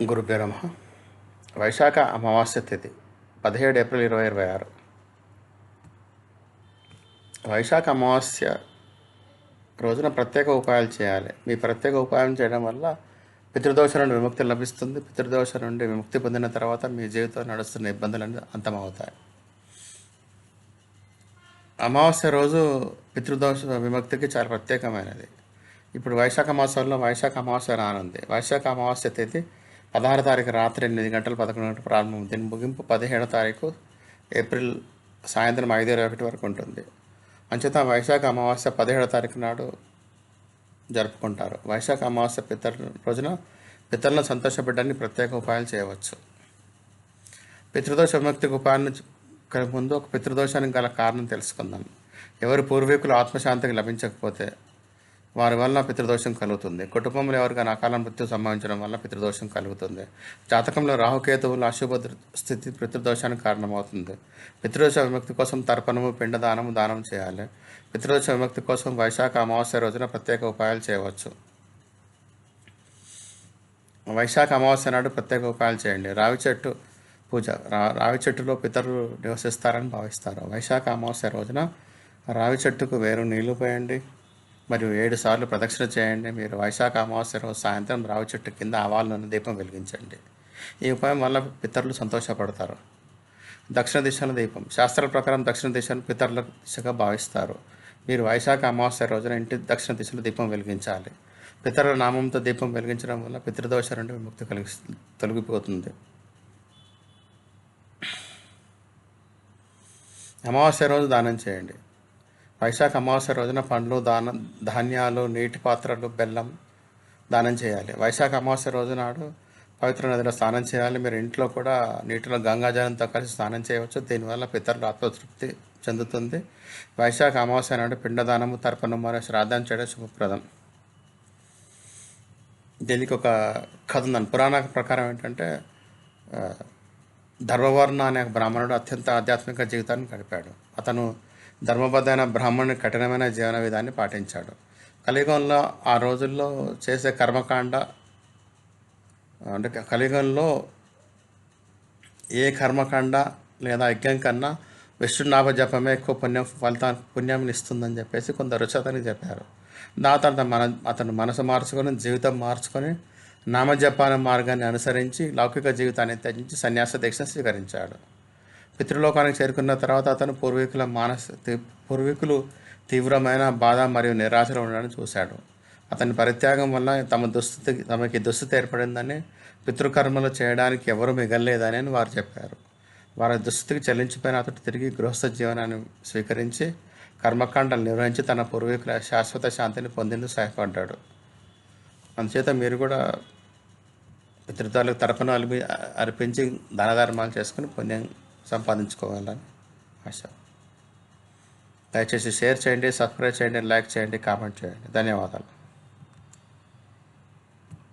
గురుభ్యో నమః. వైశాఖ అమావాస్య తిథి 17 ఏప్రిల్ 2026. వైశాఖ అమావాస్య రోజున ప్రత్యేక ఉపాయాలు చేయాలి. మీ ప్రత్యేక ఉపాయం చేయడం వల్ల పితృదోషం నుండి విముక్తి లభిస్తుంది. పితృదోషం నుండి విముక్తి పొందిన తర్వాత మీ జీవితంలో నడుస్తున్న ఇబ్బందులన్నీ అంతమవుతాయి. అమావాస్య రోజు పితృదోష విముక్తికి చాలా ప్రత్యేకమైనది. ఇప్పుడు వైశాఖ మాసంలో వైశాఖ అమావాస్య రానుంది. వైశాఖ అమావాస్య తేదీ 16 తారీఖు రాత్రి 8 గంటలు 11 గంటలు ప్రారంభం. దీని ముగింపు 17 తారీఖు ఏప్రిల్ సాయంత్రం 5:21 వరకు ఉంటుంది. అంచేత వైశాఖ అమావాస్య 17 తారీఖు నాడు జరుపుకుంటారు. వైశాఖ అమావాస్య రోజున పితరులను సంతోషపెట్టడానికి ప్రత్యేక ఉపాయాలు చేయవచ్చు. పితృదోష విముక్తికి ఉపాయాన్ని ముందు ఒక పితృదోషానికి గల కారణం తెలుసుకుందాం. ఎవరి పూర్వీకులు ఆత్మశాంతికి లభించకపోతే వారి వల్ల పితృదోషం కలుగుతుంది. కుటుంబంలో ఎవరికైనా అకాల మృత్యు సంభవించడం వల్ల పితృదోషం కలుగుతుంది. జాతకంలో రాహుకేతువుల అశుభ స్థితి పితృదోషానికి కారణమవుతుంది. పితృదోష విముక్తి కోసం తర్పణము, పిండదానము దానం చేయాలి. పితృదోష విముక్తి కోసం వైశాఖ అమావాస్య రోజున ప్రత్యేక ఉపాయాలు చేయవచ్చు. వైశాఖ అమావాస్య నాడు ప్రత్యేక ఉపాయాలు చేయండి. రావి చెట్టు పూజ. రావి చెట్టులో పితరులు నివసిస్తారని భావిస్తారు. వైశాఖ అమావాస్య రోజున రావి చెట్టుకు వేరు నీళ్లు పోయండి మరియు 7 సార్లు ప్రదక్షిణ చేయండి. మీరు వైశాఖ అమావాస్య రోజు సాయంత్రం రావి చెట్టు కింద ఆవాల నూనె దీపం వెలిగించండి. ఈ ఉపాయం వల్ల పితరులు సంతోషపడతారు. దక్షిణ దిశలో దీపం. శాస్త్రాల ప్రకారం దక్షిణ దిశను పితరుల దిశగా భావిస్తారు. మీరు వైశాఖ అమావాస్య రోజున ఇంటి దక్షిణ దిశలో దీపం వెలిగించాలి. పితరుల నామంతో దీపం వెలిగించడం వల్ల పితృదోష నుండి విముక్తి తొలగిపోతుంది. అమావాస్య రోజు దానం చేయండి. వైశాఖ అమావాస్య రోజున పండ్లు, ధాన్యాలు, నీటి పాత్రలు, బెల్లం దానం చేయాలి. వైశాఖ అమావాస్య రోజు నాడు పవిత్ర నదిలో స్నానం చేయాలి. మీరు ఇంట్లో కూడా నీటిలో గంగాజలంతో కలిసి స్నానం చేయవచ్చు. దీనివల్ల పితరులు ఆత్మతృప్తి చెందుతుంది. వైశాఖ అమావాస్య నాడు పిండదానము, తర్పణం మరియు శ్రాద్ధం చేయడం శుభప్రదం. దీనికి ఒక కథ ఉందని. పురాణ ప్రకారం ఏంటంటే ధర్మవర్ణ అనే బ్రాహ్మణుడు అత్యంత ఆధ్యాత్మిక జీవితాన్ని గడిపాడు. అతను ధర్మబద్ధమైన బ్రాహ్మణుని కఠినమైన జీవన విధాన్ని పాటించాడు. కలియుగంలో ఆ రోజుల్లో చేసే కర్మకాండ అంటే కలియుగంలో ఏ కర్మకాండ లేదా యజ్ఞం కన్నా విష్ణునామ జపమే ఎక్కువ పుణ్యాన్ని ఇస్తుందని చెప్పేసి కొందరు అతనికి చెప్పారు. దాంతో అతను మనసు మార్చుకొని జీవితం మార్చుకొని నామజపాన మార్గాన్ని అనుసరించి లౌకిక జీవితాన్ని త్యజించి సన్యాస దీక్ష స్వీకరించాడు. పితృలోకానికి చేరుకున్న తర్వాత అతను పూర్వీకులు తీవ్రమైన బాధ మరియు నిరాశలో ఉండడాన్ని చూశాడు. అతని పరిత్యాగం వల్ల తమకి దుస్థితి ఏర్పడిందని, పితృకర్మలు చేయడానికి ఎవరు మిగలలేదని వారు చెప్పారు. వారి దుస్థితికి చెల్లించిపోయిన అతడు తిరిగి గృహస్థ జీవనాన్ని స్వీకరించి కర్మకాండలు నిర్వహించి తన పూర్వీకుల శాశ్వత శాంతిని పొందేందుకు సహాయపడ్డాడు. అందుచేత మీరు కూడా పితృతాలకు తర్పణ అర్పించి దానధర్మాలు చేసుకుని పుణ్యం సంపాదించుకోవాలని ఆశ. దయచేసి షేర్ చేయండి, సబ్స్క్రైబ్ చేయండి, లైక్ చేయండి, కామెంట్ చేయండి. ధన్యవాదాలు.